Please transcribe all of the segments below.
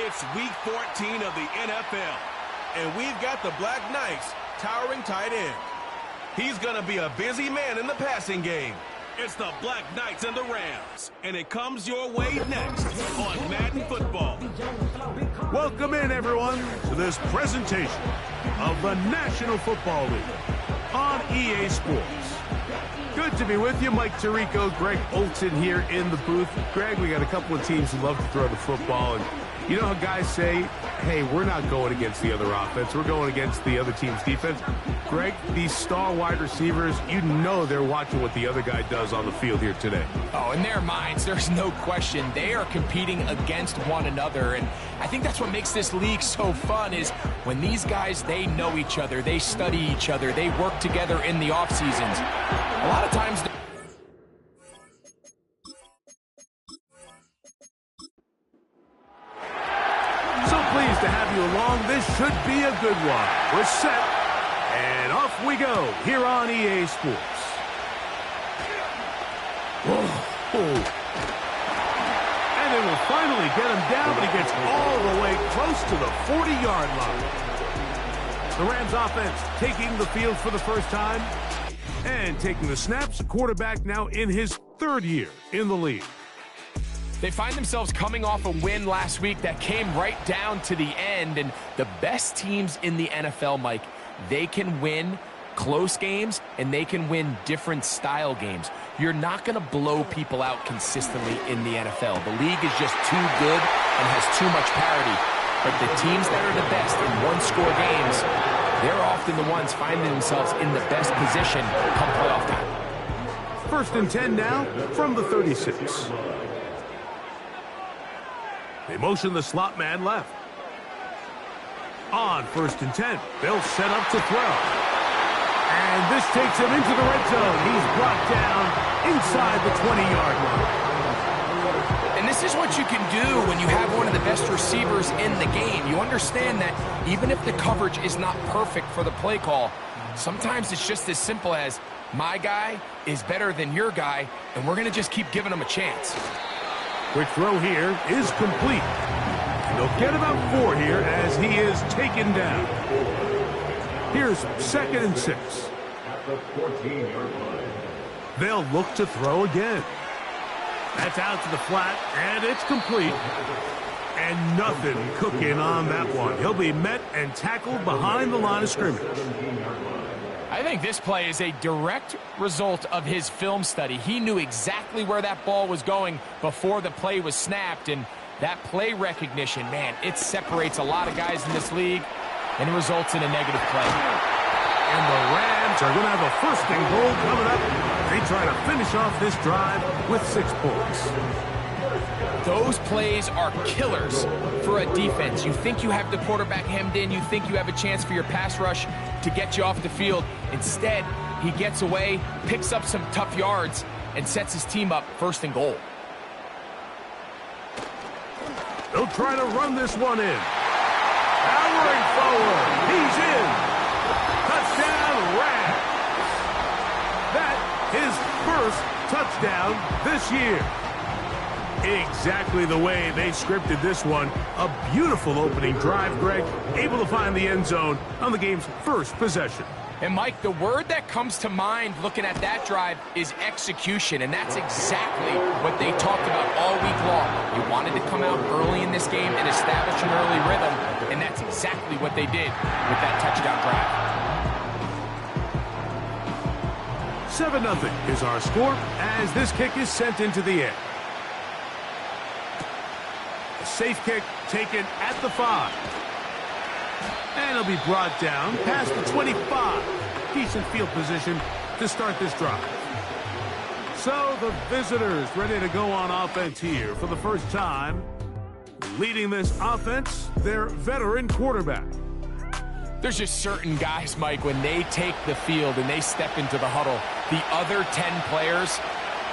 It's week 14 of the NFL, and we've got the BlackKnights towering tight end. He's going to be a busy man in the passing game. It's the BlackKnights and the Rams, and it comes your way next on Madden Football. Welcome in, everyone, to this presentation of the National Football League on EA Sports. Good to be with you. Mike Tirico, Greg Olson here in the booth. Greg, we got a couple of teams who love to throw the football, and you know how guys say, hey, we're not going against the other offense. We're going against the other team's defense. Greg, these star wide receivers, you know they're watching what the other guy does on the field here today. Oh, in their minds, there's no question. They are competing against one another, and I think that's what makes this league so fun is when these guys, they know each other, they study each other, they work together in the off seasons. A lot of times... So pleased to have you along. This should be a good one. We're set, and off we go here on EA Sports. And they will finally get him down, but he gets all the way close to the 40-yard line. The Rams offense taking the field for the first time and taking the snaps. Quarterback now in his third year in the league. They find themselves coming off a win last week that came right down to the end, and the best teams in the NFL, Mike, they can win close games, and they can win different style games. You're not going to blow people out consistently in the NFL. The league is just too good and has too much parity. But the teams that are the best in one-score games, they're often the ones finding themselves in the best position come playoff time. 1st and 10 now from the 36. They motion the slot man left. On 1st and 10, they'll set up to throw. And this takes him into the red zone. He's brought down inside the 20-yard line. And this is what you can do when you have one of the best receivers in the game. You understand that even if the coverage is not perfect for the play call, sometimes it's just as simple as my guy is better than your guy, and we're going to just keep giving him a chance. Quick throw here is complete. They'll get about 4 here as he is taken down. Here's 2nd and 6. They'll look to throw again. That's out to the flat, and it's complete. And nothing cooking on that one. He'll be met and tackled behind the line of scrimmage. I think this play is a direct result of his film study. He knew exactly where that ball was going before the play was snapped, and that play recognition, man, it separates a lot of guys in this league, and it results in a negative play. And the Rams are going to have a 1st and goal coming up. They try to finish off this drive with 6 points. Those plays are killers for a defense. You think you have the quarterback hemmed in. You think you have a chance for your pass rush to get you off the field. Instead, he gets away, picks up some tough yards, and sets his team up 1st and goal. They'll try to run this one in. Powering forward. He's in. Touchdown, Rams. That his 1st touchdown this year. Exactly the way they scripted this one. A beautiful opening drive, Greg. Able to find the end zone on the game's 1st possession. And, Mike, the word that comes to mind looking at that drive is execution, and that's exactly what they talked about all week long. You wanted to come out early in this game and establish an early rhythm, and that's exactly what they did with that touchdown drive. 7-0 is our score as this kick is sent into the air. A safe kick taken at the 5. And he'll be brought down past the 25. Decent field position to start this drive. So the visitors ready to go on offense here for the first time. Leading this offense, their veteran quarterback. There's just certain guys, Mike, when they take the field and they step into the huddle, the other 10 players,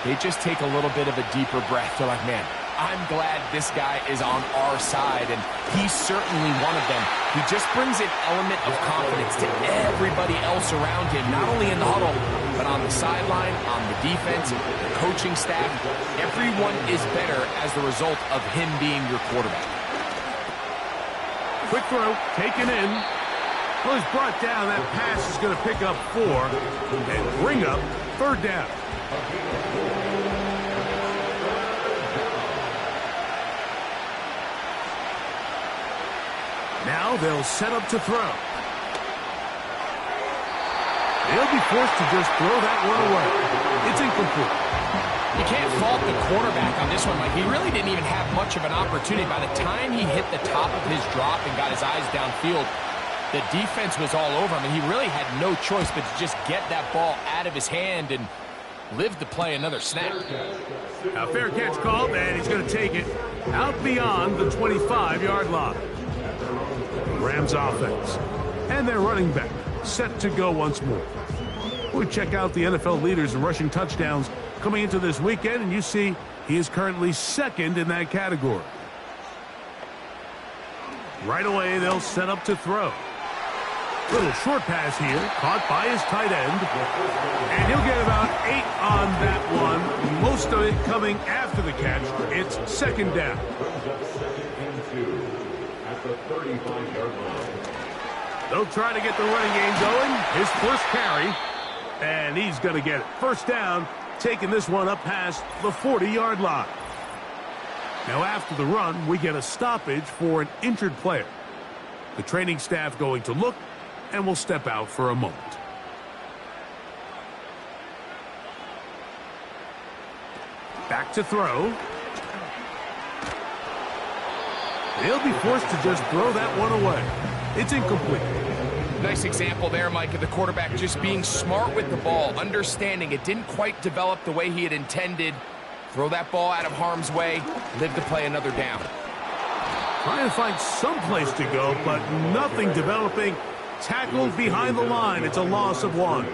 they just take a little bit of a deeper breath. They're like, man, I'm glad this guy is on our side, and he's certainly one of them. He just brings an element of confidence to everybody else around him, not only in the huddle, but on the sideline, on the defense, the coaching staff. Everyone is better as the result of him being your quarterback. Quick throw, taken in. Well, he's brought down. That pass is going to pick up 4 and bring up third down. Now they'll set up to throw. They'll be forced to just throw that one away. It's incomplete. You can't fault the quarterback on this one, Mike. He really didn't even have much of an opportunity. By the time he hit the top of his drop and got his eyes downfield, the defense was all over him, and he really had no choice but to just get that ball out of his hand and live to play another snap. A fair catch called, and he's going to take it out beyond the 25-yard line. Rams offense. And their running back set to go once more. We check out the NFL leaders in rushing touchdowns coming into this weekend, and you see he is currently second in that category. Right away, they'll set up to throw. Little short pass here, caught by his tight end. And he'll get about 8 on that one. Most of it coming after the catch. It's second down. They'll try to get the running game going. His first carry. And he's going to get it. First down, taking this one up past the 40-yard line. Now after the run, we get a stoppage for an injured player. The training staff going to look, and will step out for a moment. Back to throw. They'll be forced to just throw that one away. It's incomplete. Nice example there, Mike, of the quarterback just being smart with the ball, understanding it didn't quite develop the way he had intended. Throw that ball out of harm's way, live to play another down. Trying to find some place to go, but nothing developing. Tackled behind the line. It's a loss of 1.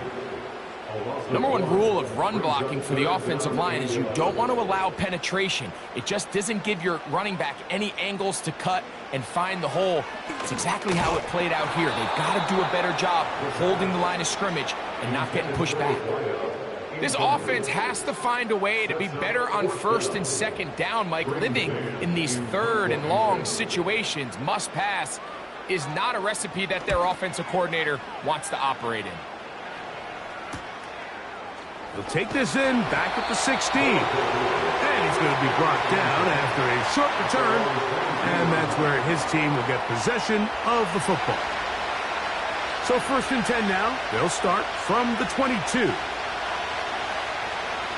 Number one rule of run blocking for the offensive line is you don't want to allow penetration. It just doesn't give your running back any angles to cut and find the hole. It's exactly how it played out here. They've got to do a better job holding the line of scrimmage and not getting pushed back. This offense has to find a way to be better on first and second down, Mike. Living in these third and long situations, must pass, is not a recipe that their offensive coordinator wants to operate in. He'll take this in back at the 16. And he's going to be brought down after a short return. And that's where his team will get possession of the football. So first and 10 now. They'll start from the 22.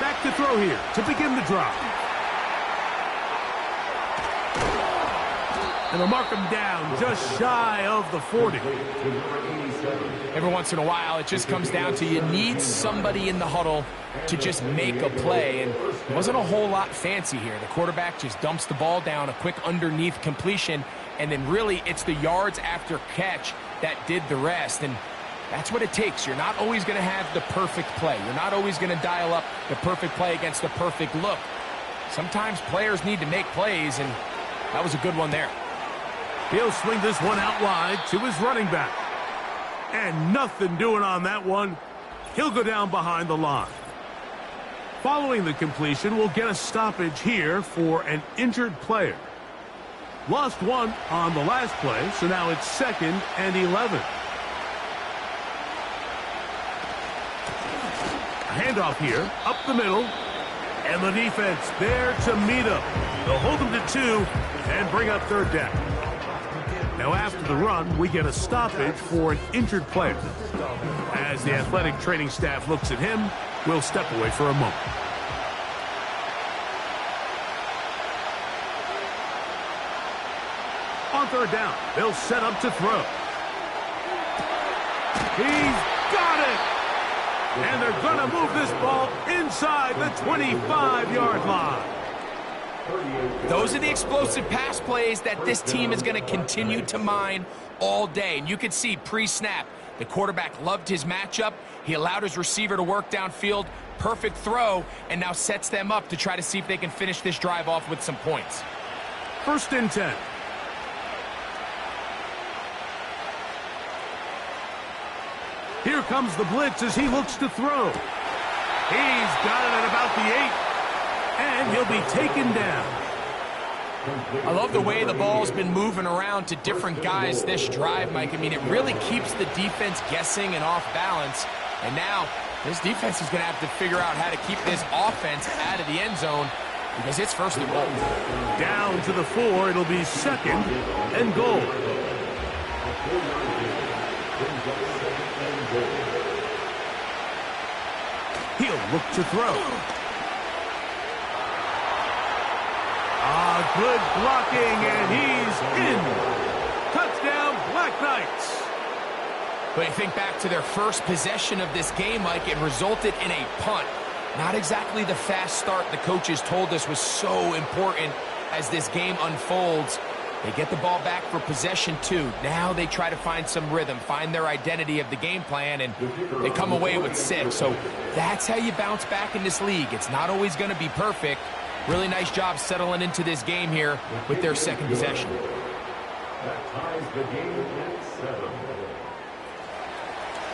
Back to throw here to begin the drive. And they'll mark him down just shy of the 40. Every once in a while, it just comes down to you need somebody in the huddle to just make a play. And it wasn't a whole lot fancy here. The quarterback just dumps the ball down, a quick underneath completion, and then really it's the yards after catch that did the rest. And that's what it takes. You're not always going to have the perfect play. You're not always going to dial up the perfect play against the perfect look. Sometimes players need to make plays, and that was a good one there. He'll swing this one out wide to his running back. And nothing doing on that one. He'll go down behind the line. Following the completion, we'll get a stoppage here for an injured player. Lost one on the last play, so now it's 2nd and 11. A handoff here, up the middle. And the defense there to meet him. They'll hold him to 2 and bring up third down. Now after the run, we get a stoppage for an injured player. As the athletic training staff looks at him, we'll step away for a moment. On third down, they'll set up to throw. He's got it! And they're going to move this ball inside the 25-yard line. Those are the explosive pass plays that this team is going to continue to mine all day. And you can see pre-snap, the quarterback loved his matchup. He allowed his receiver to work downfield. Perfect throw, and now sets them up to try to see if they can finish this drive off with some points. 1st and 10. Here comes the blitz as he looks to throw. He's got it at about the 8. And he'll be taken down. I love the way the ball's been moving around to different guys this drive, Mike. I mean, it really keeps the defense guessing and off balance. And now this defense is going to have to figure out how to keep this offense out of the end zone because it's first and goal. Down to the 4, it'll be second and goal. He'll look to throw. Good blocking, and he's in. Touchdown, Black Knights. But you think back to their first possession of this game, Mike, it resulted in a punt. Not exactly the fast start the coaches told us was so important as this game unfolds. They get the ball back for possession 2. Now they try to find some rhythm, find their identity of the game plan, and they come away with 6. So that's how you bounce back in this league. It's not always going to be perfect. Really nice job settling into this game here with their second possession. That ties the game at 7.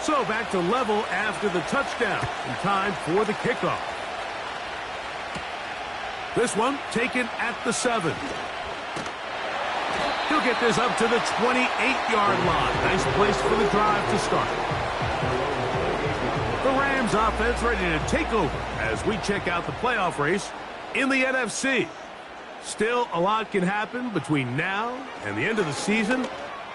So back to level after the touchdown. In time for the kickoff. This one taken at the 7. He'll get this up to the 28-yard line. Nice place for the drive to start. The Rams offense ready to take over as we check out the playoff race in the NFC. Still, a lot can happen between now and the end of the season,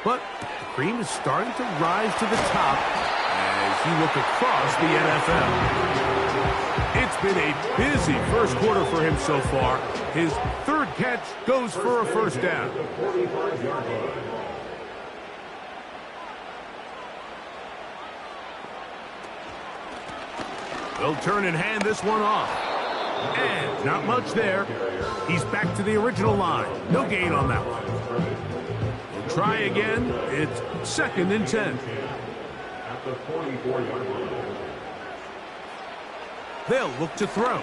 but the cream is starting to rise to the top as you look across the NFL. It's been a busy first quarter for him so far. His third catch goes for a first down. They'll turn and hand this one off. And not much there. He's back to the original line. No gain on that one. We'll try again. It's second and 10. At the 44-yard line. They'll look to throw.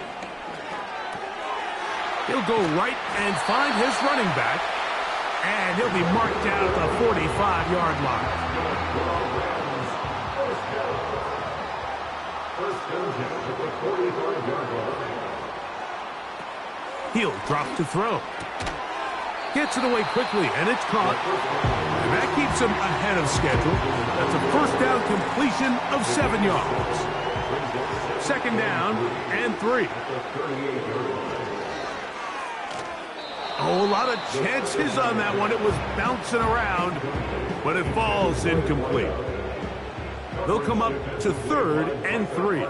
He'll go right and find his running back. And he'll be marked down at the 45-yard line. First down at the 45-yard line. He'll drop to throw. Gets it away quickly, and it's caught. And that keeps him ahead of schedule. That's a first down completion of 7 yards. Second down and 3. Oh, a lot of chances on that one. It was bouncing around, but it falls incomplete. They'll come up to third and 3.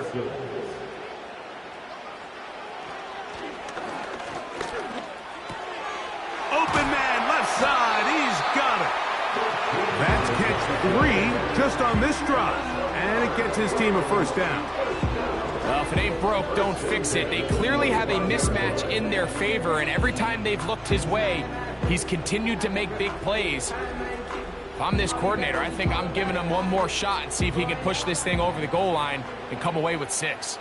Open man, left side, he's got it. That's catch 3 just on this drive, and it gets his team a first down. Well, if it ain't broke, don't fix it. They clearly have a mismatch in their favor, and every time they've looked his way, he's continued to make big plays. If I'm this coordinator, I think I'm giving him one more shot and see if he can push this thing over the goal line and come away with 6.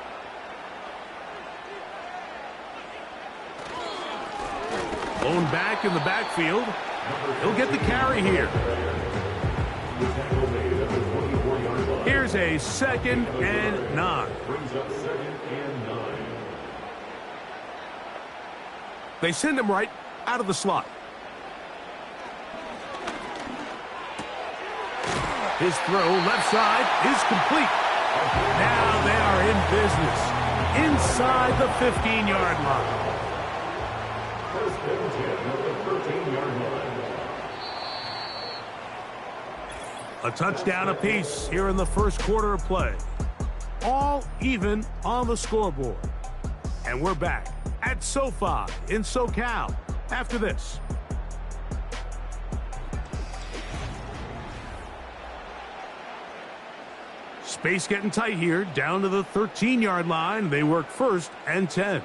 Blown back in the backfield. He'll get the carry here. Here's a second and 9. Brings up second and 9. They send him right out of the slot. His throw left side is complete. Now they are in business inside the 15-yard line. First and 10 at the 13-yard line. A touchdown apiece here in the first quarter of play. All even on the scoreboard. And we're back at SoFi in SoCal after this. Space getting tight here, down to the 13-yard line. They work first and 10.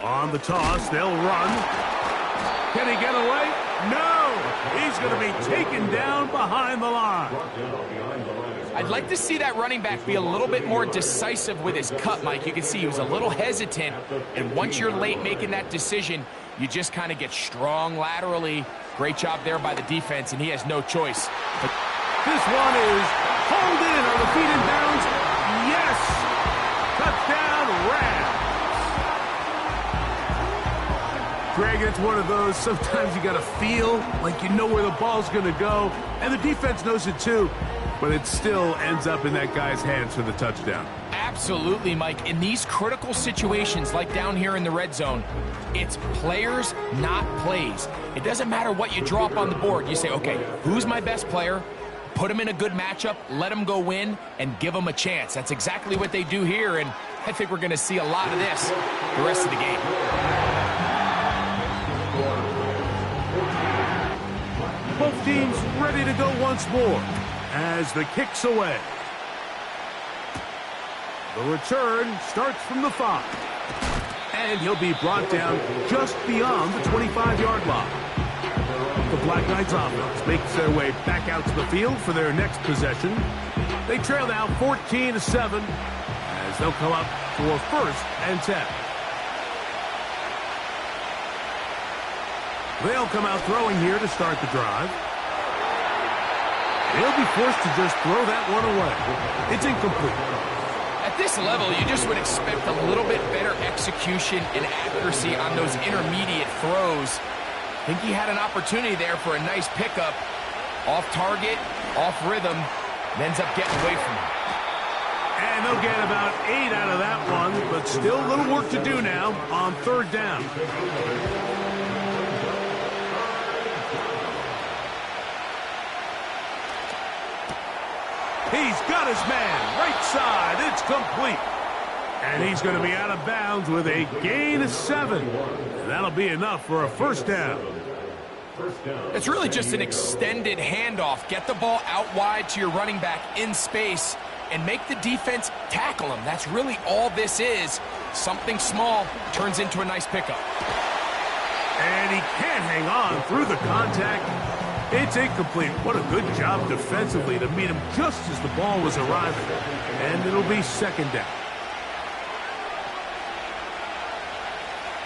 On the toss, they'll run. Can he get away? No! He's going to be taken down behind the line. I'd like to see that running back be a little bit more decisive with his cut, Mike. You can see he was a little hesitant, and once you're late making that decision, you just kind of get strong laterally. Great job there by the defense, and he has no choice. But this one is hauled in. Are the feet in bounds? Yes! Touchdown, Rams! think it's one of those, sometimes you got to feel like you know where the ball's going to go, and the defense knows it too, but it still ends up in that guy's hands for the touchdown. Absolutely, Mike. In these critical situations, like down here in the red zone, it's players, not plays. It doesn't matter what you draw up on the board. You say, okay, who's my best player? Put him in a good matchup, let him go win, and give him a chance. That's exactly what they do here, and I think we're going to see a lot of this the rest of the game. Both teams ready to go once more as the kick's away. The return starts from the 5. And he'll be brought down just beyond the 25-yard line. The Black Knights offense makes their way back out to the field for their next possession. They trail now 14-7 as they'll come up for 1st and 10. They'll come out throwing here to start the drive. They'll be forced to just throw that one away. It's incomplete. At this level, you just would expect a little bit better execution and accuracy on those intermediate throws. I think he had an opportunity there for a nice pickup. Off target, off rhythm, and ends up getting away from him. And they'll get about 8 out of that one, but still a little work to do now on 3rd down. He's got his man, right side, it's complete. And he's going to be out of bounds with a gain of 7. And that'll be enough for a 1st down. It's really just an extended handoff. Get the ball out wide to your running back in space and make the defense tackle him. That's really all this is. Something small turns into a nice pickup. And he can't hang on through the contact. It's incomplete. What a good job defensively to meet him just as the ball was arriving. And it'll be 2nd down.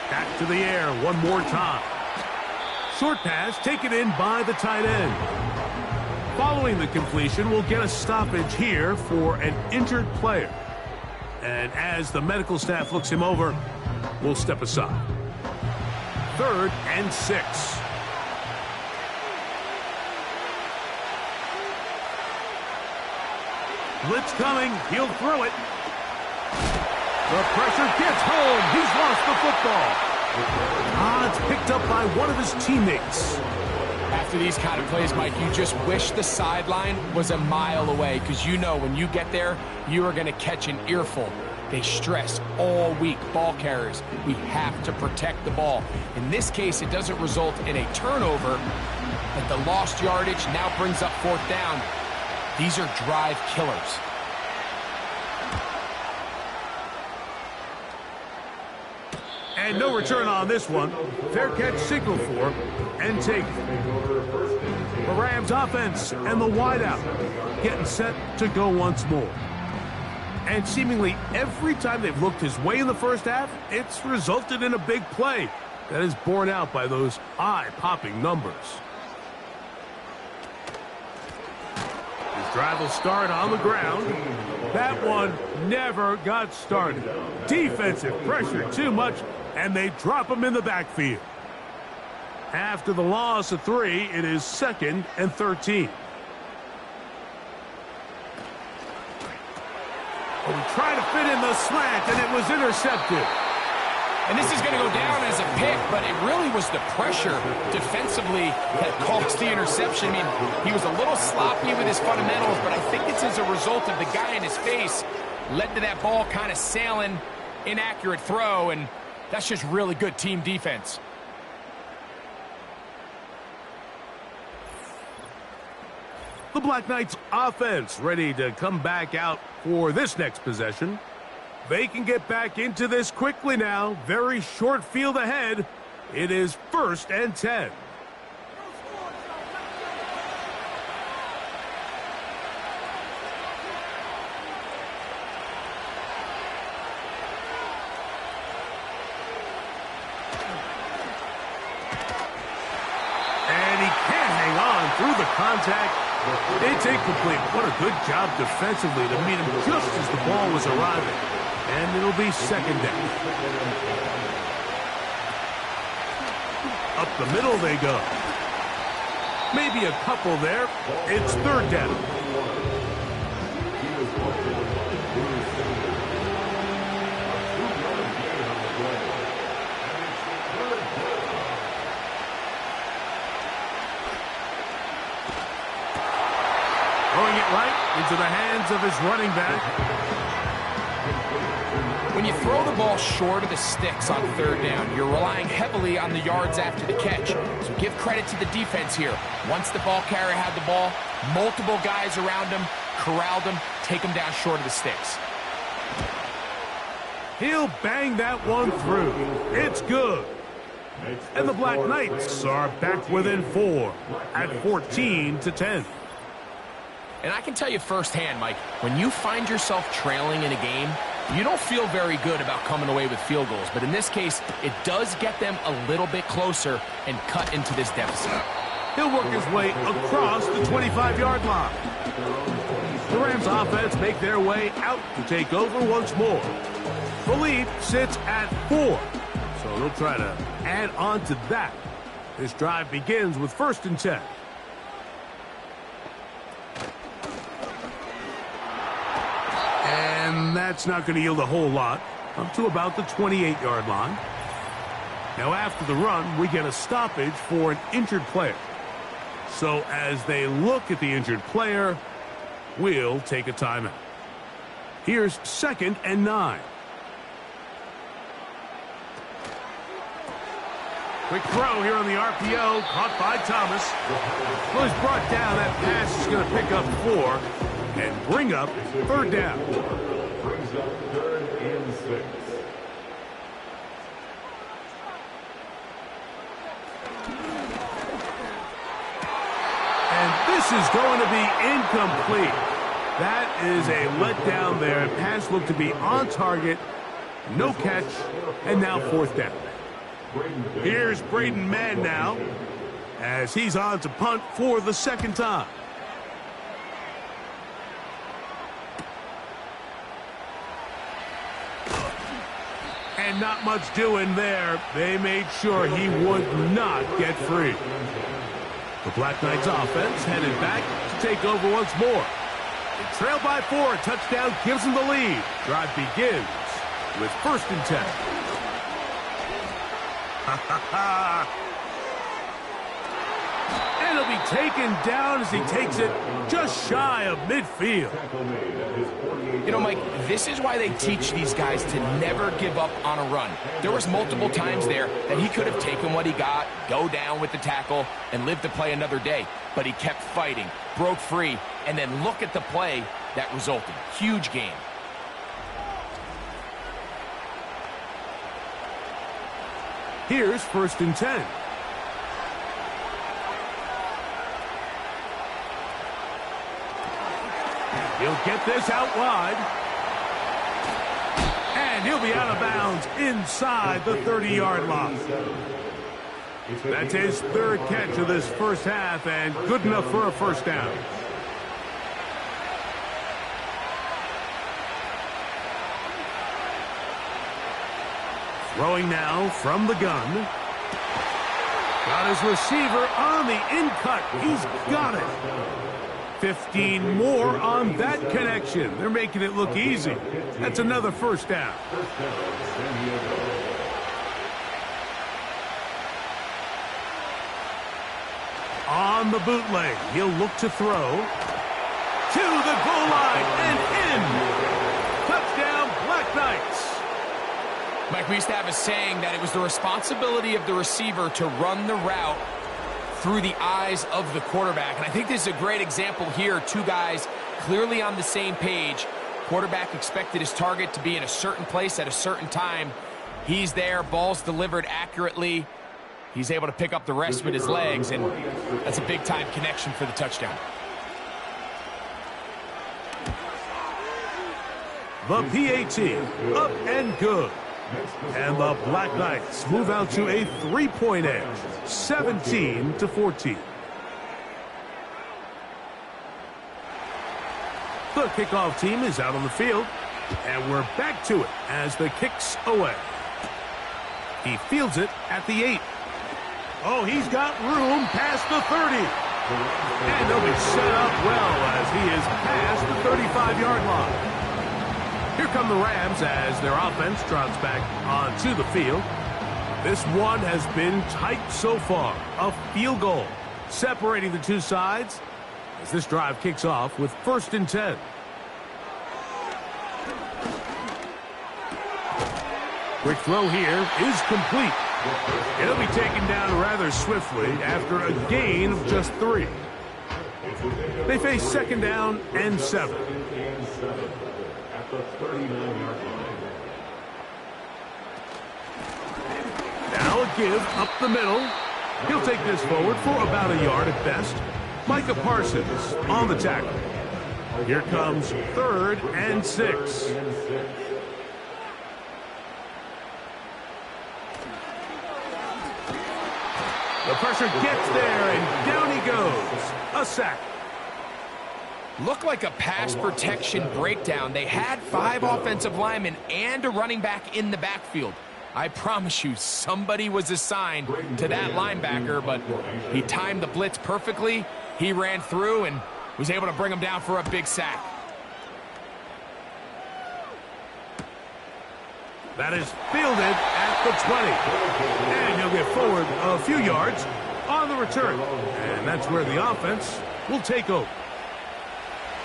Back to the air one more time. Short pass taken in by the tight end. Following the completion, we'll get a stoppage here for an injured player. And as the medical staff looks him over, we'll step aside. 3rd and 6. Blitz coming. He'll throw it. The pressure gets home. He's lost the football. It's picked up by one of his teammates. After these kind of plays, Mike, you just wish the sideline was a mile away, because you know when you get there, you are going to catch an earful. They stress all week, ball carriers. We have to protect the ball. In this case, it doesn't result in a turnover, but the lost yardage now brings up 4th down. These are drive killers. And no return on this one. Fair catch signal for and take. The Rams offense and the wideout getting set to go once more. And seemingly every time they've looked his way in the first half, it's resulted in a big play that is borne out by those eye-popping numbers. His drive will start on the ground. That one never got started. Defensive pressure too much, and they drop him in the backfield. After the loss of 3, it is 2nd and 13. He tried to fit in the slant, and it was intercepted. And this is going to go down as a pick, but it really was the pressure defensively that caused the interception. I mean, he was a little sloppy with his fundamentals, but I think it's as a result of the guy in his face led to that ball kind of sailing, inaccurate throw, and that's just really good team defense. The Black Knights offense ready to come back out for this next possession. They can get back into this quickly now. Very short field ahead. It is 1st and 10. And he can't hang on through the contact. It's incomplete. What a good job defensively to meet him just as the ball was arriving. And it'll be 2nd down. Up the middle they go. Maybe a couple there. It's third down. Throwing it right into the hands of his running back. When you throw the ball short of the sticks on third down, you're relying heavily on the yards after the catch. So give credit to the defense here. Once the ball carrier had the ball, multiple guys around him, corralled him, take him down short of the sticks. He'll bang that one through. It's good. And the Black Knights are back within 4 at 14-10. And I can tell you firsthand, Mike, when you find yourself trailing in a game, you don't feel very good about coming away with field goals. But in this case, it does get them a little bit closer and cut into this deficit. He'll work his way across the 25-yard line. The Rams offense make their way out to take over once more. The lead sits at 4, so they'll try to add on to that. This drive begins with 1st and 10. And that's not going to yield a whole lot, up to about the 28-yard line. Now after the run, we get a stoppage for an injured player. So as they look at the injured player, we'll take a timeout. Here's 2nd and 9. Quick throw here on the RPO, caught by Thomas. Well, he's brought down. That pass is going to pick up 4 and bring up 3rd down. Brings up 3rd and 6. And this is going to be incomplete. That is a letdown there. Pass looked to be on target. No catch. And now 4th down. Here's Braden Mann now, as he's on to punt for the 2nd time. And not much doing there. They made sure he would not get free. The Black Knights offense headed back to take over once more. They trail by 4. A touchdown gives them the lead. Drive begins with 1st and 10. And he'll be taken down as he takes it just shy of midfield. You know, Mike, this is why they teach these guys to never give up on a run. There was multiple times there that he could have taken what he got, go down with the tackle, and live to play another day. But he kept fighting, broke free, and then look at the play that resulted. Huge game. Here's 1st and 10. He'll get this out wide. And he'll be out of bounds inside the 30-yard line. That's his 3rd catch of this first half, and good enough for a 1st down. Throwing now from the gun. Got his receiver on the in-cut. He's got it. 15 more on that connection. They're making it look easy. That's another 1st down. On the bootleg, he'll look to throw. To the goal line and in. Touchdown, Black Knights. Mike, we used to have a saying that it was the responsibility of the receiver to run the route through the eyes of the quarterback. And I think this is a great example here. 2 guys clearly on the same page. Quarterback expected his target to be in a certain place at a certain time. He's there, ball's delivered accurately. He's able to pick up the rest with his legs, and that's a big-time connection for the touchdown. The PAT, up and good. And the Black Knights move out to a 3-point edge, 17-14. The kickoff team is out on the field, and we're back to it as the kick's away. He fields it at the 8. Oh, he's got room past the 30. And they'll be set up well as he is past the 35-yard line. Here come the Rams as their offense trots back onto the field. This one has been tight so far. A field goal separating the two sides as this drive kicks off with 1st and 10. Quick throw here is complete. It'll be taken down rather swiftly after a gain of just 3. They face 2nd down and 7. At the 39-yard line. Now a give up the middle. He'll take this forward for about a yard at best. Micah Parsons on the tackle. Here comes 3rd and 6. The pressure gets there, and down he goes. A sack. Looked like a pass protection breakdown. They had 5 offensive linemen and a running back in the backfield. I promise you, somebody was assigned to that linebacker, but he timed the blitz perfectly. He ran through and was able to bring him down for a big sack. That is fielded at the 20. And he'll get forward a few yards on the return. And that's where the offense will take over.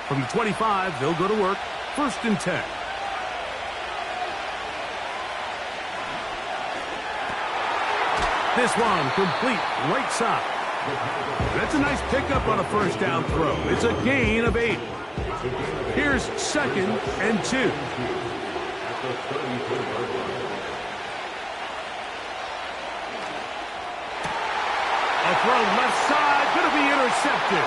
From the 25, they'll go to work. 1st and 10. This one complete right side. That's a nice pickup on a 1st down throw. It's a gain of 8. Here's 2nd and 2. A throw left side, going to be intercepted.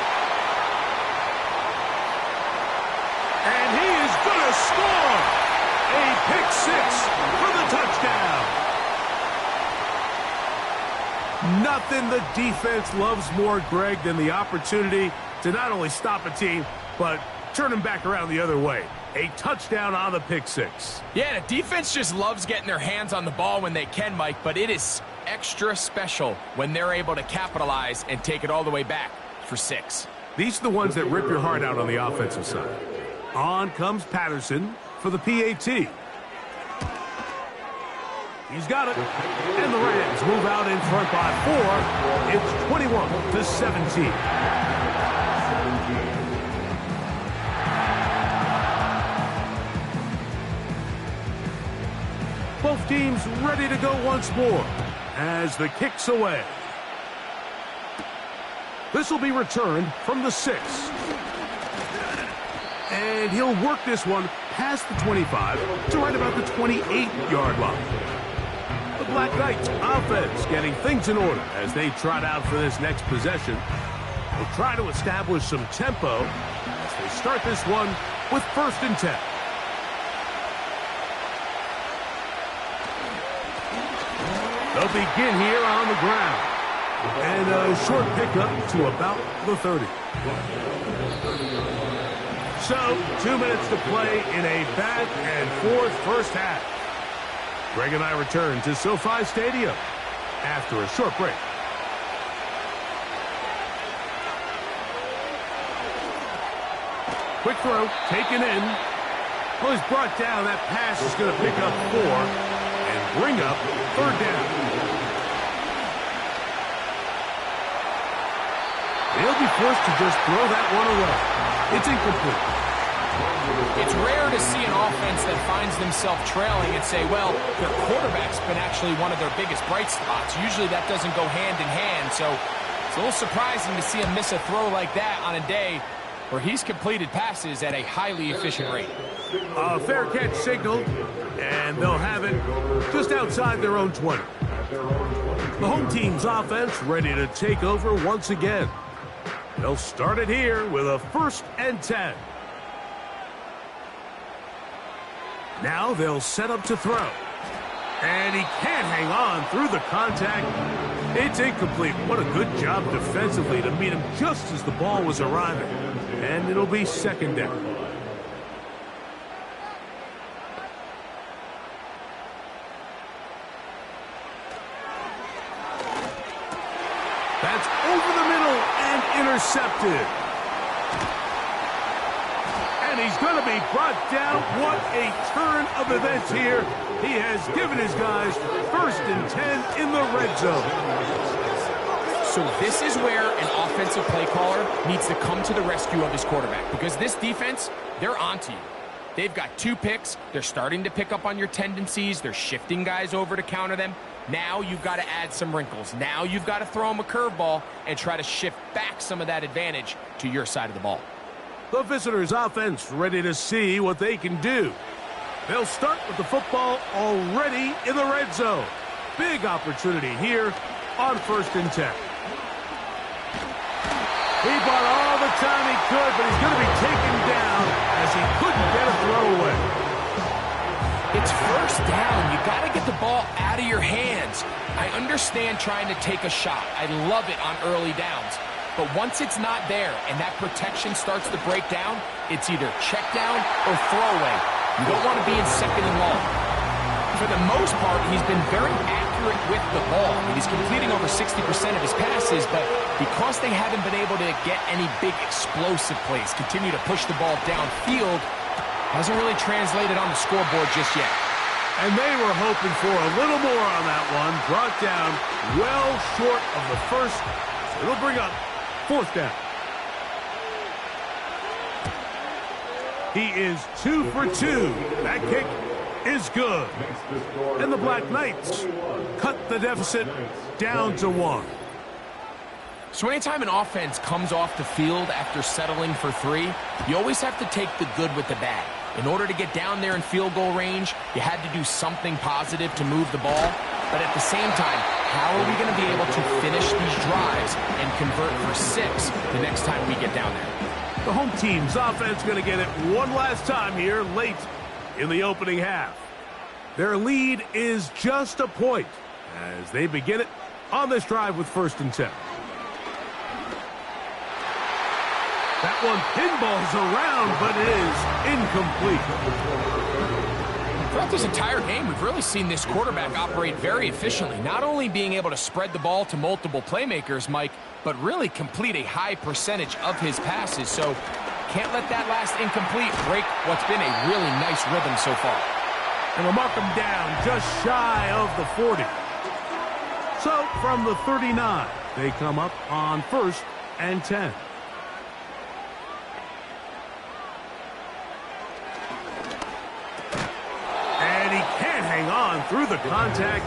And he is going to score. A pick 6 for the touchdown. Nothing the defense loves more, Greg, than the opportunity to not only stop a team, but turn them back around the other way. A touchdown on the pick 6. Yeah, the defense just loves getting their hands on the ball when they can, Mike, but it is extra special when they're able to capitalize and take it all the way back for 6. These are the ones that rip your heart out on the offensive side. On comes Patterson for the PAT. He's got it. And the Rams move out in front by 4. It's 21-17. Both teams ready to go once more as the kick's away. This will be returned from the 6. And he'll work this one past the 25 to right about the 28-yard line. The BlackKnights offense getting things in order as they trot out for this next possession. They'll try to establish some tempo as they start this one with 1st and 10. They'll begin here on the ground. And a short pickup to about the 30. So, 2 minutes to play in a back and forth first half. Greg and I return to SoFi Stadium after a short break. Quick throw, taken in. Well, he's brought down. That pass is going to pick up 4 and bring up 3rd down. They'll be forced to just throw that one away. It's incomplete. It's rare to see an offense that finds themselves trailing and say, well, their quarterback's been actually one of their biggest bright spots. Usually that doesn't go hand in hand, so it's a little surprising to see him miss a throw like that on a day where he's completed passes at a highly efficient rate. A fair catch signaled, and they'll have it just outside their own 20. The home team's offense ready to take over once again. They'll start it here with a 1st and 10. Now they'll set up to throw. And he can't hang on through the contact. It's incomplete. What a good job defensively to meet him just as the ball was arriving. And it'll be 2nd down. That's over the middle and intercepted. And he's going to be brought down. What a turn of events here. He has given his guys 1st and 10 in the red zone. So this is where an offensive play caller needs to come to the rescue of his quarterback, because this defense, they're onto you. They've got 2 picks. They're starting to pick up on your tendencies. They're shifting guys over to counter them. Now you've got to add some wrinkles. Now you've got to throw them a curveball and try to shift back some of that advantage to your side of the ball. The visitors' offense ready to see what they can do. They'll start with the football already in the red zone. Big opportunity here on 1st and 10. He bought all the time he could, but he's going to be taken down as he couldn't get a throw away. It's 1st down. You got to get the ball out of your hands. I understand trying to take a shot. I love it on early downs. But once it's not there and that protection starts to break down, it's either check down or throwaway. You don't want to be in 2nd and long. For the most part, he's been very accurate with the ball. He's completing over 60% of his passes, but because they haven't been able to get any big explosive plays, continue to push the ball downfield, hasn't really translated on the scoreboard just yet. And they were hoping for a little more on that one. Brought down well short of the first. So it'll bring up 4th down. He is 2 for 2. That kick is good. And the Black Knights cut the deficit down to 1. So anytime an offense comes off the field after settling for 3, you always have to take the good with the bad. In order to get down there in field goal range, you had to do something positive to move the ball. But at the same time, how are we going to be able to finish these drives and convert for 6 the next time we get down there? The home team's offense going to get it one last time here late in the opening half. Their lead is just a point as they begin it on this drive with 1st and 10. That one pinballs around, but it is incomplete. Throughout this entire game, we've really seen this quarterback operate very efficiently, not only being able to spread the ball to multiple playmakers, Mike, but really complete a high percentage of his passes. So can't let that last incomplete break what's been a really nice rhythm so far. And they'll mark him down just shy of the 40. So from the 39, they come up on 1st and 10. And he can't hang on through the contact.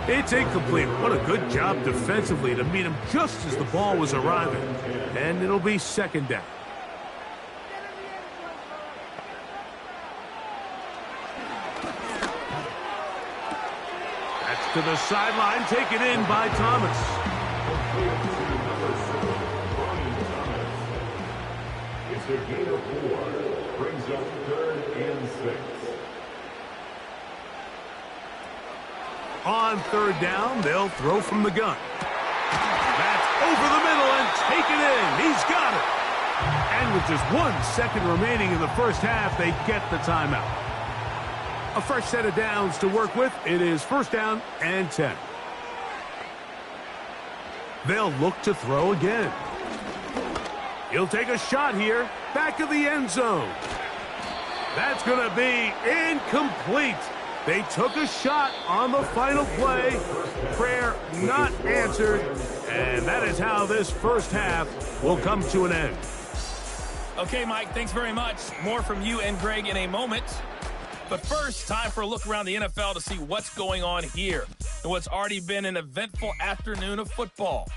It's incomplete. What a good job defensively to meet him just as the ball was arriving. And it'll be 2nd down. That's to the sideline, taken in by Thomas. It's a gain of 4. Brings up 3rd and 6. On 3rd down, they'll throw from the gun. That's over the middle and taken in. He's got it. And with just 1 second remaining in the first half, they get the timeout. A fresh set of downs to work with. It is 1st down and 10. They'll look to throw again. He'll take a shot here. Back of the end zone. That's going to be incomplete. They took a shot on the final play. Prayer not answered. And that is how this first half will come to an end. Okay, Mike, thanks very much. More from you and Greg in a moment. But first, time for a look around the NFL to see what's going on here and what's already been an eventful afternoon of football.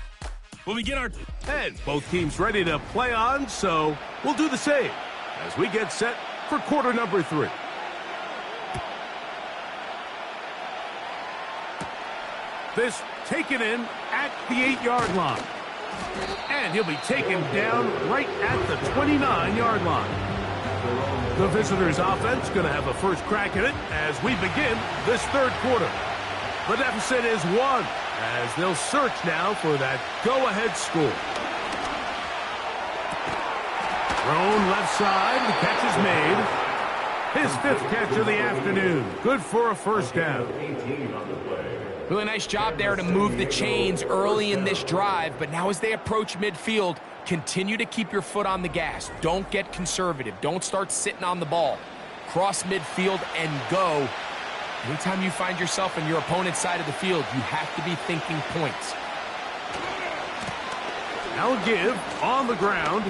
We'll begin our... And both teams ready to play on, so we'll do the same as we get set for quarter number 3. This taken in at the 8-yard line. And he'll be taken down right at the 29-yard line. The visitors' offense going to have a first crack at it as we begin this 3rd quarter. The deficit is 1 as they'll search now for that go-ahead score. Thrown left side, the catch is made. His 5th catch of the afternoon. Good for a 1st down. 18 on the play. Really nice job there to move the chains early in this drive, but now as they approach midfield, continue to keep your foot on the gas. Don't get conservative. Don't start sitting on the ball. Cross midfield and go. Anytime you find yourself on your opponent's side of the field, you have to be thinking points. Now give on the ground.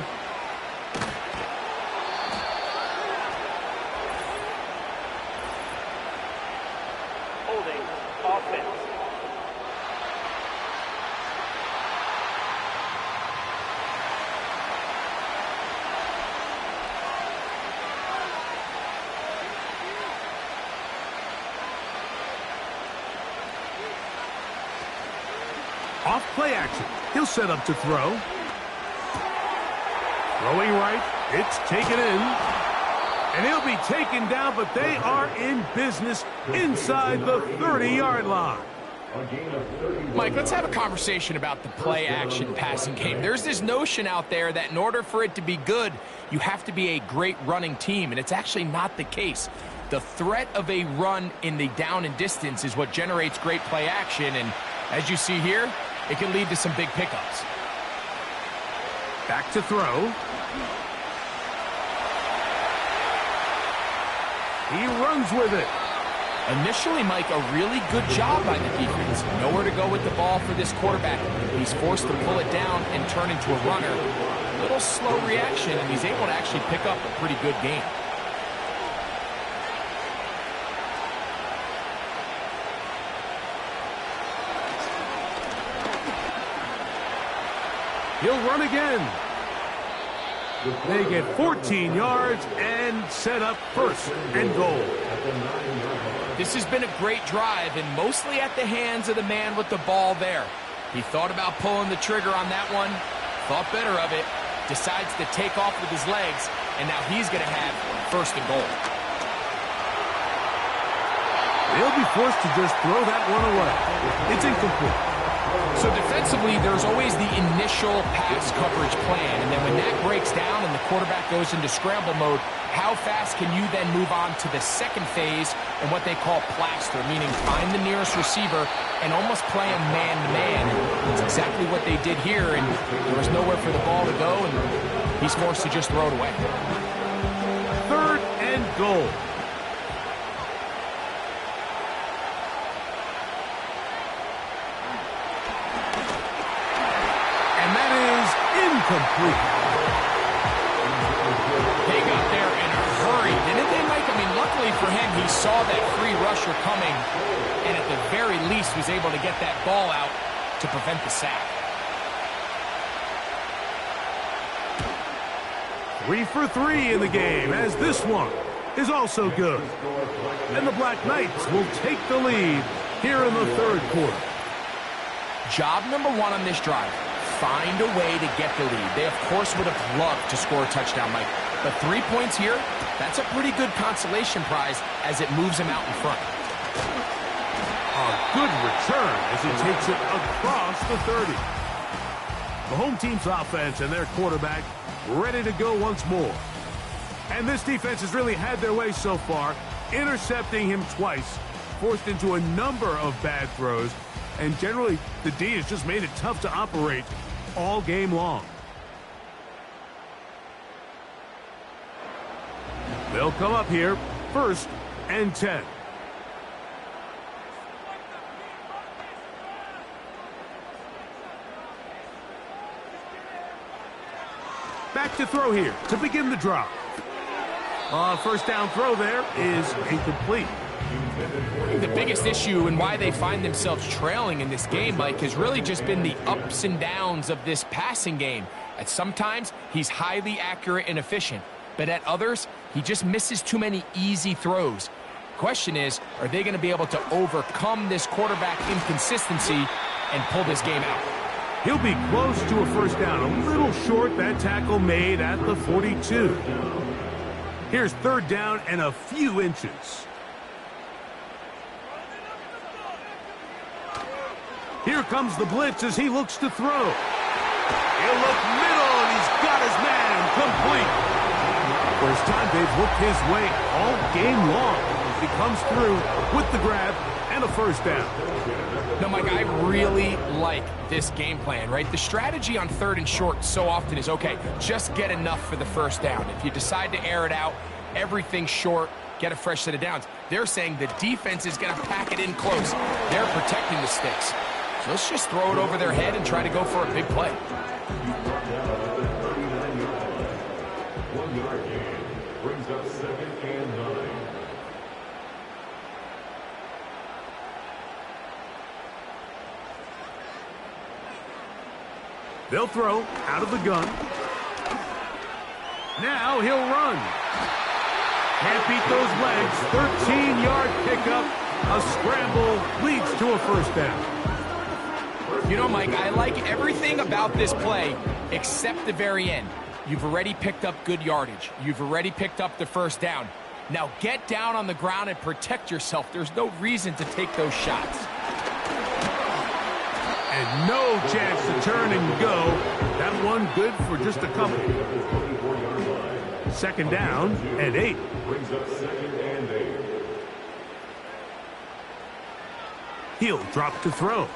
Holding offense. Off play action. He'll set up to throw. Throwing right. It's taken in. And he'll be taken down, but they are in business inside the 30-yard line. Mike, let's have a conversation about the play-action passing game. There's this notion out there that in order for it to be good, you have to be a great running team, and it's actually not the case. The threat of a run in the down and distance is what generates great play action, and as you see here, it can lead to some big pickups. Back to throw. He runs with it. Initially, Mike, a really good job by the defense. Nowhere to go with the ball for this quarterback. He's forced to pull it down and turn into a runner. A little slow reaction, and he's able to actually pick up a pretty good game. He'll run again. They get 14 yards and set up first and goal. This has been a great drive, and mostly at the hands of the man with the ball there. He thought about pulling the trigger on that one, thought better of it, decides to take off with his legs, and now he's going to have first and goal. They'll be forced to just throw that one away. It's incomplete. So defensively, there's always the initial pass coverage plan, and then when that breaks down and the quarterback goes into scramble mode, how fast can you then move on to the second phase and what they call plaster, meaning find the nearest receiver and almost play him man-to-man. That's exactly what they did here, and there was nowhere for the ball to go, and he's forced to just throw it away. Third and goal. Complete. They got there in a hurry, didn't they, Mike? I mean, luckily for him, he saw that free rusher coming, and at the very least was able to get that ball out to prevent the sack. 3 for 3 in the game, as this one is also good. And the Black Knights will take the lead here in the third quarter. Job number one on this drive. Find a way to get the lead. They, of course, would have loved to score a touchdown, Mike. But 3 points here, that's a pretty good consolation prize as it moves him out in front. A good return as he takes it across the 30. The home team's offense and their quarterback ready to go once more. And this defense has really had their way so far, intercepting him twice, forced into a number of bad throws, and generally the D has just made it tough to operate all game long. They'll come up here, 1st and 10. Back to throw here to begin the drive. First down throw there is incomplete. The biggest issue and why they find themselves trailing in this game, Mike, has really just been the ups and downs of this passing game. At sometimes, he's highly accurate and efficient, but at others, he just misses too many easy throws. Question is, are they going to be able to overcome this quarterback inconsistency and pull this game out? He'll be close to a first down, a little short. That tackle made at the 42. Here's 3rd down and a few inches. Here comes the blitz as he looks to throw. He'll look middle, and he's got his man complete. First time they've looked his way all game long. but he comes through with the grab and a first down. No, Mike, I really like this game plan, right? The strategy on 3rd and short so often is, okay, just get enough for the first down. If you decide to air it out, everything short, get a fresh set of downs. They're saying the defense is going to pack it in close. They're protecting the sticks. So let's just throw it over their head and try to go for a big play. 1 yard gain brings up 2nd and 9. They'll throw out of the gun. Now he'll run. Can't beat those legs. 13-yard pickup. A scramble leads to a first down. You know, Mike, I like everything about this play except the very end. You've already picked up good yardage. You've already picked up the first down. Now get down on the ground and protect yourself. There's no reason to take those shots. And no chance to turn and go. That one good for just a couple. 2nd down and 8. Brings up 2nd and 8. He'll drop to throw.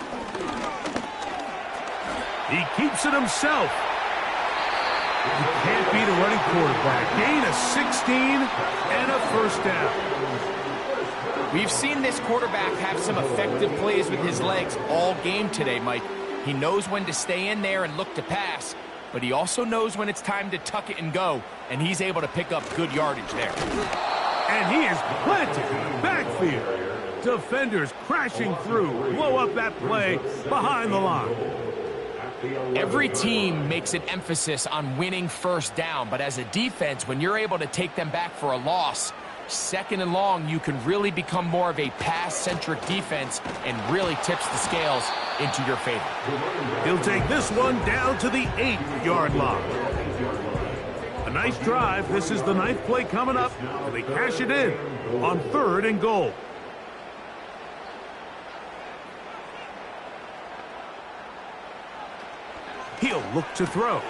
He keeps it himself. You can't beat a running quarterback. Gain of 16 and a first down. We've seen this quarterback have some effective plays with his legs all game today, Mike. He knows when to stay in there and look to pass, but he also knows when it's time to tuck it and go, and he's able to pick up good yardage there. And he is planted in the backfield. Defenders crashing through, blow up that play behind the line. Every team makes an emphasis on winning first down, but as a defense, when you're able to take them back for a loss, 2nd and long, you can really become more of a pass-centric defense and really tips the scales into your favor. He'll take this one down to the 8-yard line. A nice drive. This is the 9th play coming up, and they cash it in on 3rd and goal. He'll look to throw.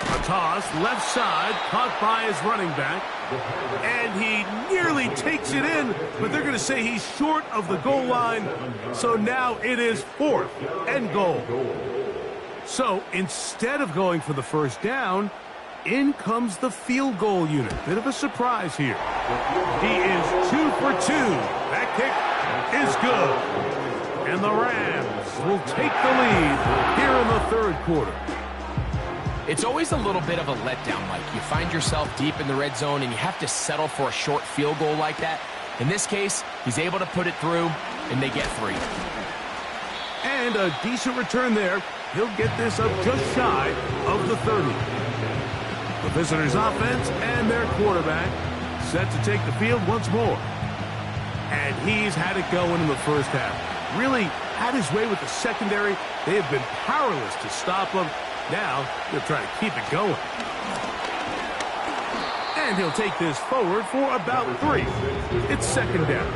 A toss, left side, caught by his running back. And he nearly takes it in, but they're going to say he's short of the goal line. So now it is 4th and goal. So instead of going for the first down, in comes the field goal unit. Bit of a surprise here. He is 2 for 2. That kick is good. And the Rams will take the lead here in the 3rd quarter. It's always a little bit of a letdown, Mike. You find yourself deep in the red zone and you have to settle for a short field goal like that. In this case, he's able to put it through, and they get 3. And a decent return there. He'll get this up just shy of the 30. The visitors' offense and their quarterback set to take the field once more. And he's had it going in the first half. Really had his way with the secondary. They have been powerless to stop him. Now they're trying to keep it going. And he'll take this forward for about 3. It's 2nd down.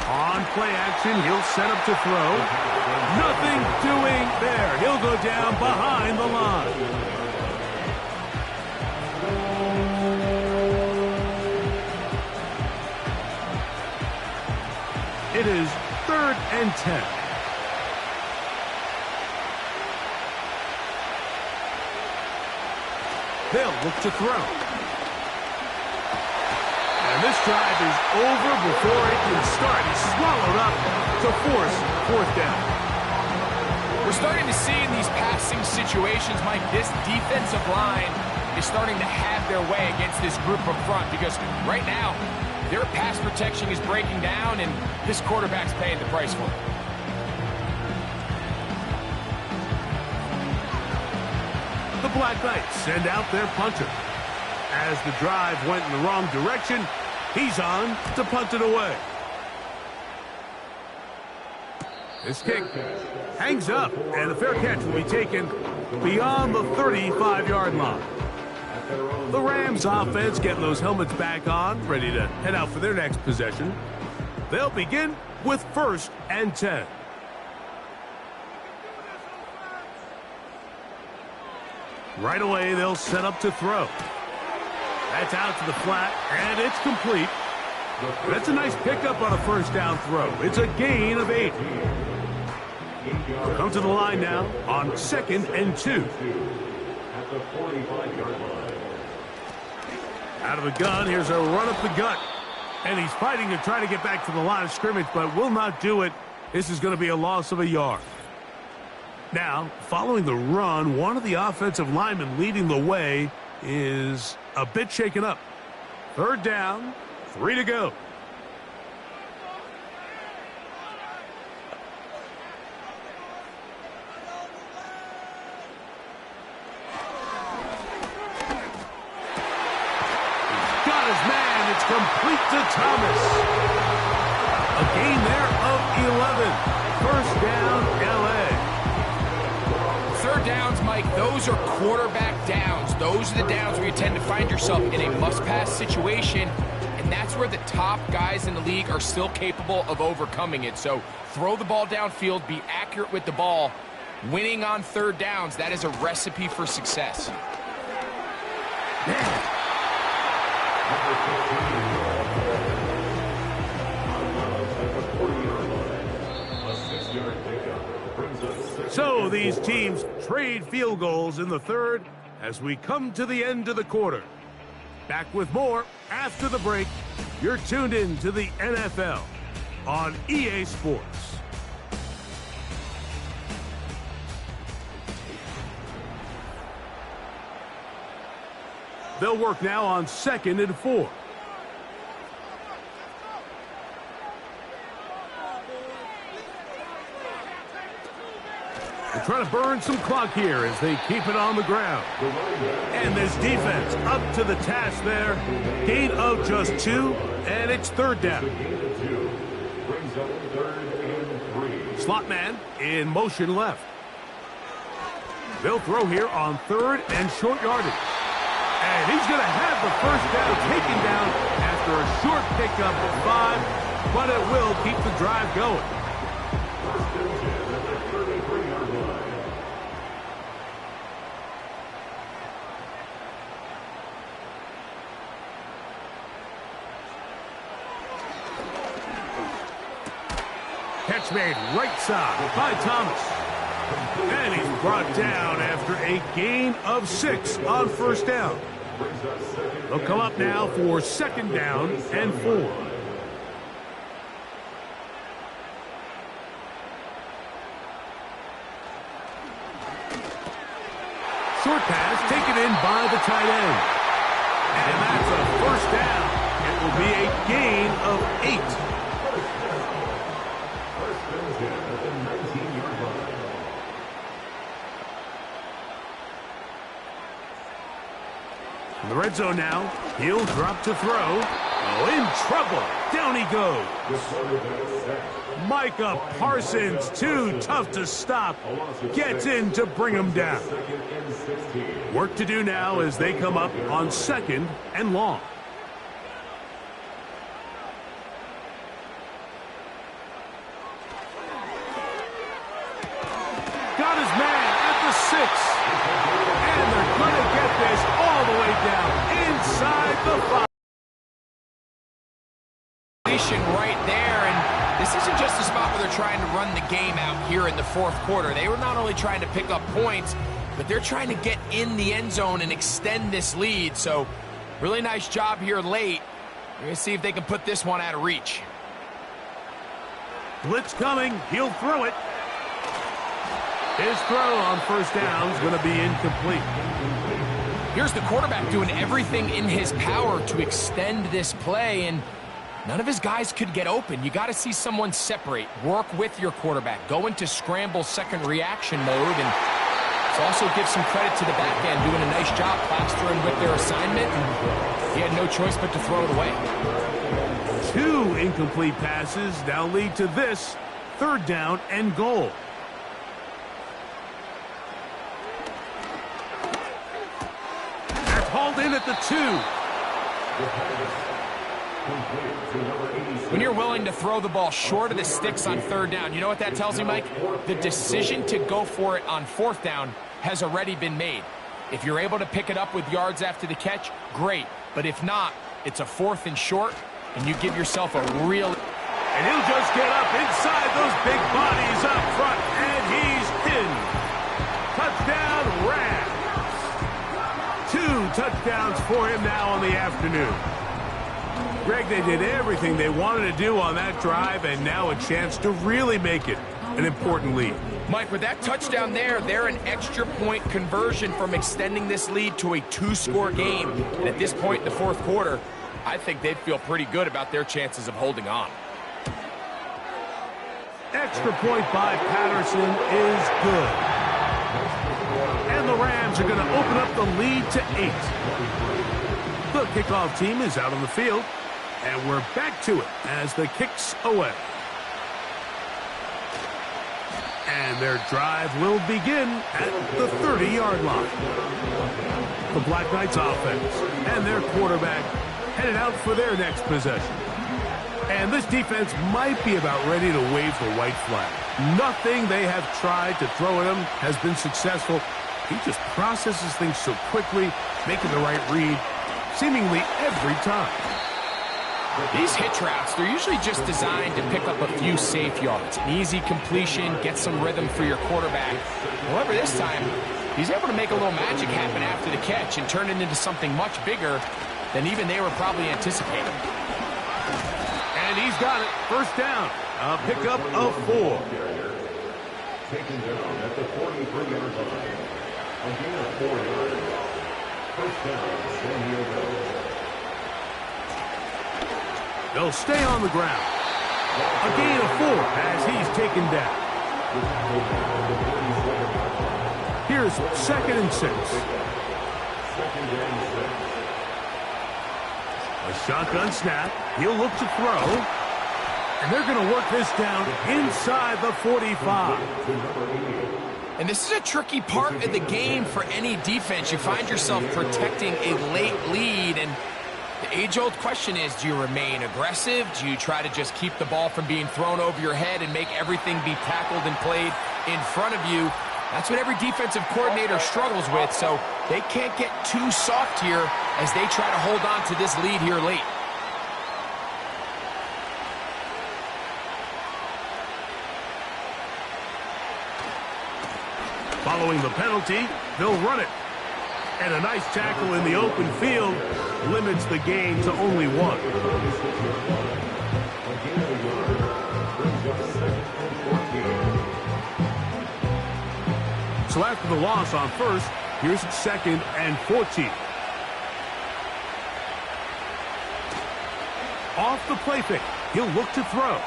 On play action, he'll set up to throw. Nothing doing there. He'll go down behind the line. It is 3rd and 10. They'll look to throw. And this drive is over before it can start. He's swallowed up to force 4th down. We're starting to see in these passing situations, Mike, this defensive line is starting to have their way against this group up front because right now, their pass protection is breaking down, and this quarterback's paying the price for it. The BlackKnights send out their punter. As the drive went in the wrong direction, he's on to punt it away. This kick hangs up, and the fair catch will be taken beyond the 35-yard line. The Rams offense getting those helmets back on, ready to head out for their next possession. They'll begin with 1st and 10. Right away, they'll set up to throw. That's out to the flat, and it's complete. That's a nice pickup on a 1st down throw. It's a gain of 8. They'll come to the line now on 2nd and 2. At the 45-yard line. Out of the gun, here's a run up the gut. And he's fighting to try to get back to the line of scrimmage, but will not do it. This is going to be a loss of a yard. Now, following the run, one of the offensive linemen leading the way is a bit shaken up. 3rd down, 3 to go. He's got his man. It's complete to Thomas. A gain there of 11. 1st down, L.A. 3rd downs, Mike, those are quarterback downs. Those are the downs where you tend to find yourself in a must-pass situation, and that's where the top guys in the league are still capable of overcoming it. So throw the ball downfield, be accurate with the ball. Winning on 3rd downs, that is a recipe for success. So these teams trade field goals in the 3rd as we come to the end of the quarter. Back with more after the break. You're tuned in to the NFL on EA Sports. They'll work now on 2nd and 4. They're trying to burn some clock here as they keep it on the ground. And this defense up to the task there. Gain of just 2, and it's 3rd down. Slot man in motion left. They'll throw here on 3rd and short yardage. And he's going to have the 1st down taken down after a short pickup of 5, but it will keep the drive going. Catch made right side by Thomas. And he's brought down after a gain of 6 on 1st down. They'll come up now for 2nd down and 4. Short pass taken in by the tight end. And that's a 1st down. It will be a gain of 8. In the red zone now, he'll drop to throw. Oh, in trouble. Down he goes. Micah Parsons, too tough to stop. Gets in to bring him down. Work to do now as they come up on 2nd and long. Got his man at the 6. And they're going to get this all the way down inside the 5. Right there, and this isn't just a spot where they're trying to run the game out here in the 4th quarter. They were not only trying to pick up points, but they're trying to get in the end zone and extend this lead. So really nice job here late. We're going to see if they can put this one out of reach. Blitz coming. He'll throw it. His throw on 1st down is going to be incomplete. Here's the quarterback doing everything in his power to extend this play, and none of his guys could get open. You got to see someone separate, work with your quarterback, go into scramble second reaction mode, and also give some credit to the back end, doing a nice job plastering with their assignment, and he had no choice but to throw it away. 2 incomplete passes now lead to this 3rd down and goal. Hauled in at the 2. When you're willing to throw the ball short of the sticks on third down, you know what that tells me, Mike? The decision to go for it on fourth down has already been made. If you're able to pick it up with yards after the catch, great. But if not, it's a fourth and short, and you give yourself a real... And he'll just get up inside those big bodies up front, and he's in. Touchdown, Rams. 2 touchdowns for him now on the afternoon. Greg, they did everything they wanted to do on that drive, and now a chance to really make it an important lead. Mike, with that touchdown there, they're an extra point conversion from extending this lead to a 2-score game. And at this point in the fourth quarter, I think they'd feel pretty good about their chances of holding on. Extra point by Patterson is good. And the Rams are going to open up the lead to 8. The kickoff team is out on the field, and we're back to it as the kick's away. And their drive will begin at the 30-yard line. The BlackKnights offense and their quarterback headed out for their next possession. And this defense might be about ready to wave the white flag. Nothing they have tried to throw at him has been successful. He just processes things so quickly, making the right read seemingly every time. These hitch routes, they're usually just designed to pick up a few safe yards. An easy completion, get some rhythm for your quarterback. However, this time, he's able to make a little magic happen after the catch and turn it into something much bigger than even they were probably anticipating. And he's got it. First down. A pickup of 4. Taken down at the 43-yard line. A gain of 4 yards. First down, San Diego. They'll stay on the ground. A gain of 4 as he's taken down. Here's 2nd and 6. A shotgun snap. He'll look to throw. And they're going to work this down inside the 45. And this is a tricky part of the game for any defense. You find yourself protecting a late lead, and the age-old question is, do you remain aggressive? Do you try to just keep the ball from being thrown over your head and make everything be tackled and played in front of you? That's what every defensive coordinator struggles with, so they can't get too soft here as they try to hold on to this lead here late. Following the penalty, they'll run it. And a nice tackle in the open field limits the gain to only 1. So after the loss on first, here's 2nd and 14. Off the play fake, he'll look to throw.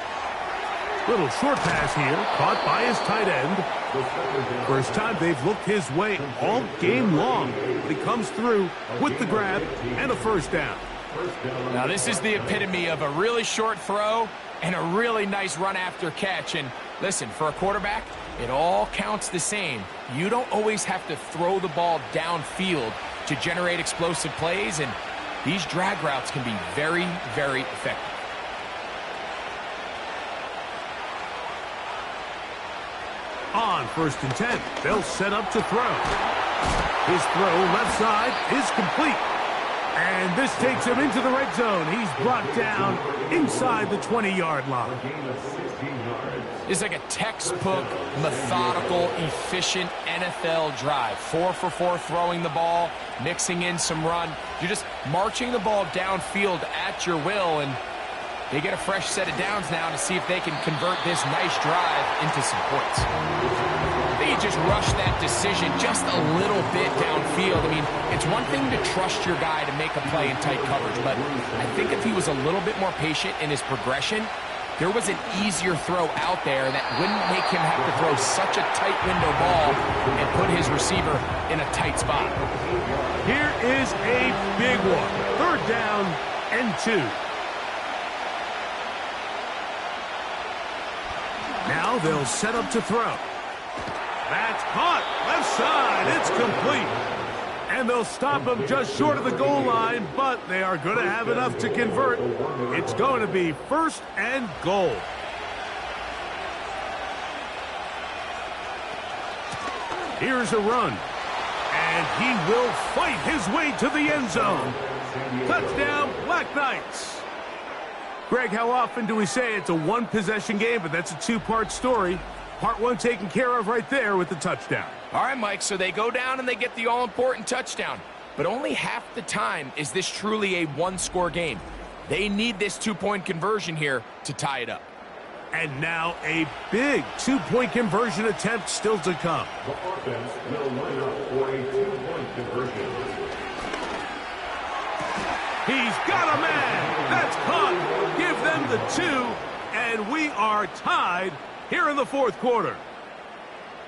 Little short pass here, caught by his tight end. First time they've looked his way all game long. But he comes through with the grab and a first down. Now this is the epitome of a really short throw and a really nice run after catch. And listen, for a quarterback, it all counts the same. You don't always have to throw the ball downfield to generate explosive plays, and these drag routes can be very, very effective. On 1st and 10, they'll set up to throw. His throw left side is complete. And this takes him into the red zone. He's brought down inside the 20-yard line. It's like a textbook, methodical, efficient NFL drive. 4 for 4 throwing the ball, mixing in some run. You're just marching the ball downfield at your will, and they get a fresh set of downs now to see if they can convert this nice drive into some points. They just rush that decision just a little bit downfield. I mean, it's one thing to trust your guy to make a play in tight coverage, but I think if he was a little bit more patient in his progression, there was an easier throw out there that wouldn't make him have to throw such a tight window ball and put his receiver in a tight spot. Here is a big one. 3rd down and 2. Now they'll set up to throw. That's caught. Left side. It's complete. And they'll stop him just short of the goal line, but they are going to have enough to convert. It's going to be 1st and goal. Here's a run. And he will fight his way to the end zone. Touchdown, Black Knights. Greg, how often do we say it's a one-possession game, but that's a two-part story? Part one taken care of right there with the touchdown. All right, Mike, so they go down and they get the all-important touchdown. But only half the time is this truly a one-score game. They need this two-point conversion here to tie it up. And now a big two-point conversion attempt still to come. The offense will line up for a two-point conversion. He's got a man. That's caught. Give them the 2, and we are tied here in the 4th quarter.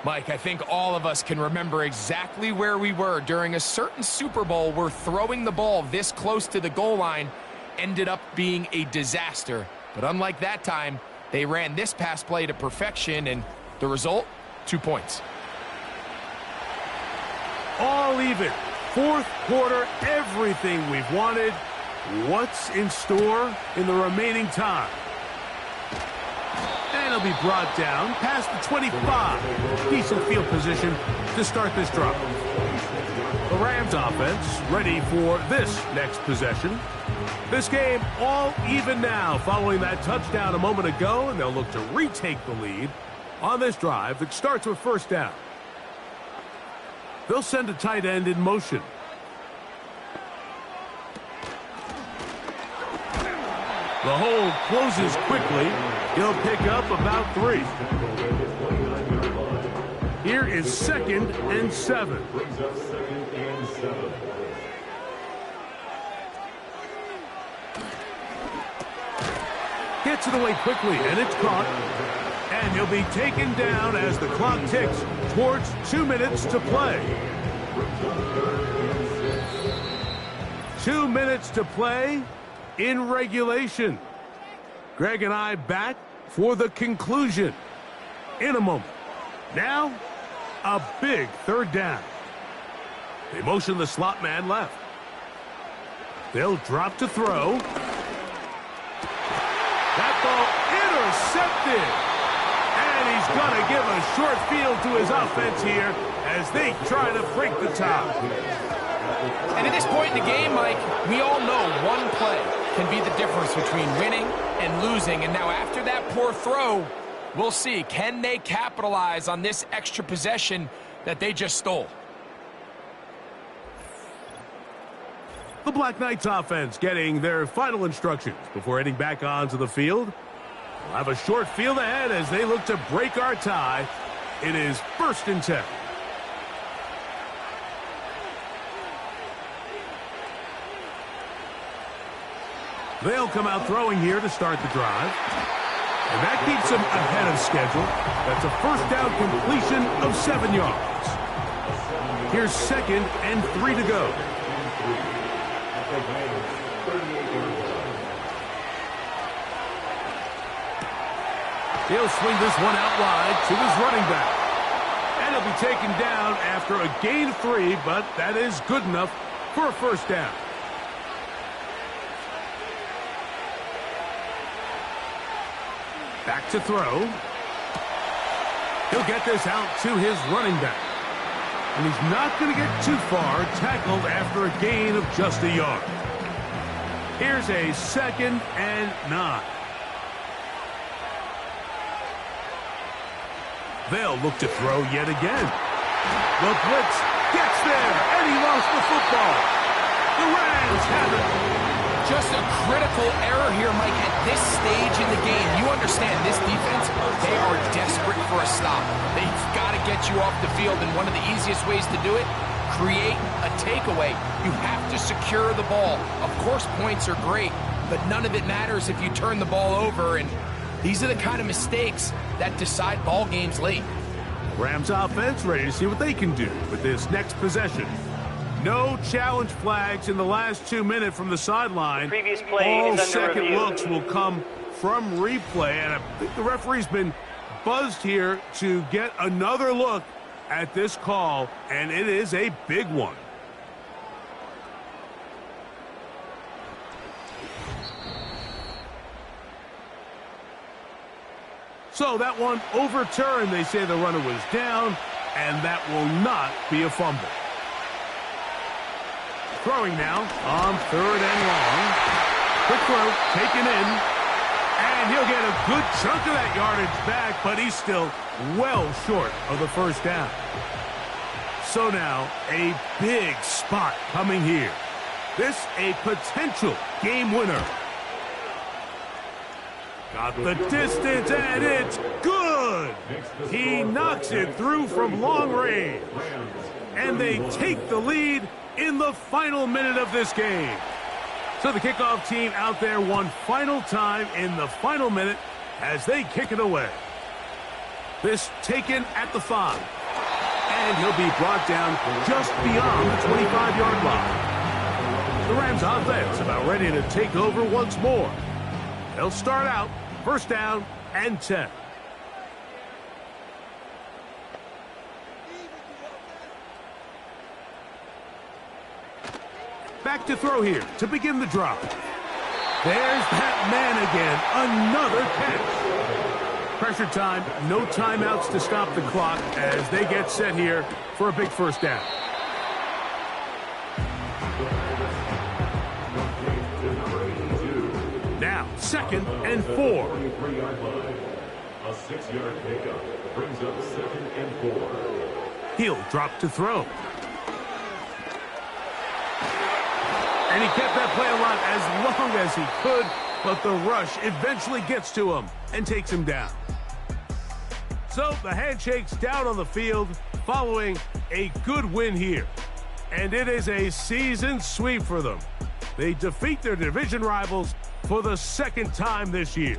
Mike, I think all of us can remember exactly where we were during a certain Super Bowl where throwing the ball this close to the goal line ended up being a disaster. But unlike that time, they ran this pass play to perfection, and the result, 2 points. All even. 4th quarter, everything we've wanted. What's in store in the remaining time? And he'll be brought down past the 25. Decent field position to start this drive. The Rams offense ready for this next possession. This game all even now following that touchdown a moment ago, and they'll look to retake the lead on this drive that starts with 1st down. They'll send a tight end in motion. The hold closes quickly. He'll pick up about 3. Here is 2nd and 7. Brings up 2nd and 7. Gets it away quickly, and it's caught. And he'll be taken down as the clock ticks towards 2 minutes to play. 2 minutes to play in regulation. Greg and I back for the conclusion in a moment. Now, a big 3rd down. They motion the slot man left. They'll drop to throw. That ball intercepted. And he's going to give a short field to his offense here as they try to break the tie. And at this point in the game, Mike, we all know one play can be the difference between winning and losing. And now after that poor throw, we'll see, can they capitalize on this extra possession that they just stole? The Black Knights offense getting their final instructions before heading back onto the field. We'll have a short field ahead as they look to break our tie. It is 1st and 10. They'll come out throwing here to start the drive. And that keeps them ahead of schedule. That's a 1st down completion of 7 yards. Here's 2nd and 3 to go. He'll swing this one out wide to his running back. And he'll be taken down after a gain of 3, but that is good enough for a 1st down. Back to throw. He'll get this out to his running back. And he's not going to get too far, tackled after a gain of just a yard. Here's a 2nd and 9. They'll look to throw yet again. The blitz gets there, and he lost the football. The Rams have it. Just a critical error here, Mike, at this stage in the game. You understand this defense, they are desperate for a stop. They've got to get you off the field, and one of the easiest ways to do it, create a takeaway. You have to secure the ball. Of course, points are great, but none of it matters if you turn the ball over, and these are the kind of mistakes that decide ball games late. Rams offense ready to see what they can do with this next possession. No challenge flags in the last 2 minutes from the sideline. Previous play All is under second review. looks will come from replay, and I think the referee's been buzzed here to get another look at this call, and it is a big one. So that one overturned. They say the runner was down, and that will not be a fumble. Throwing now on 3rd and long. Quick throw, taken in, and he'll get a good chunk of that yardage back, but he's still well short of the first down. So now, a big spot coming here. This a potential game winner. Got the distance, and it's good. He knocks it through from long range. And they take the lead in the final minute of this game. So the kickoff team out there one final time in the final minute as they kick it away. This taken at the 5. And he'll be brought down just beyond the 25-yard line. The Rams offense about ready to take over once more. They'll start out 1st down and 10. Back to throw here to begin the drive. There's that man again, another catch. Pressure time, no timeouts to stop the clock as they get set here for a big 1st down. Now, 2nd and 4. A 6-yard pickup brings up 2nd and 4. He'll drop to throw. And he kept that play alive as long as he could, but the rush eventually gets to him and takes him down. So the handshake's down on the field following a good win here. And it is a season sweep for them. They defeat their division rivals for the 2nd time this year.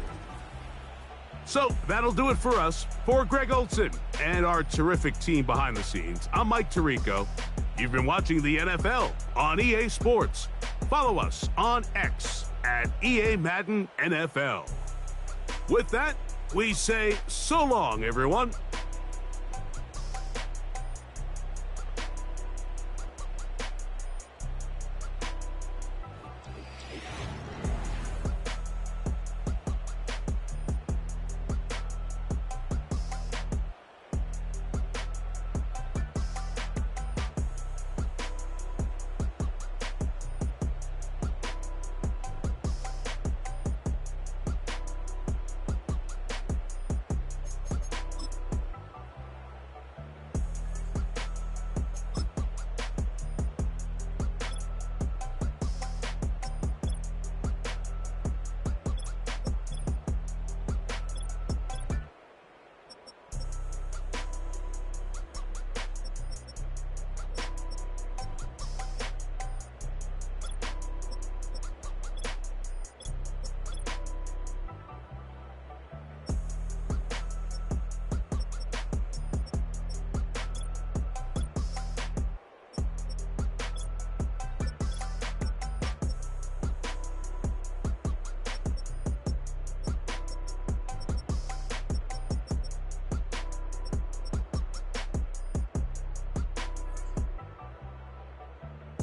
So that'll do it for us. For Greg Olsen and our terrific team behind the scenes, I'm Mike Tirico. You've been watching the NFL on EA Sports. Follow us on X at EA Madden NFL. With that, we say so long, everyone.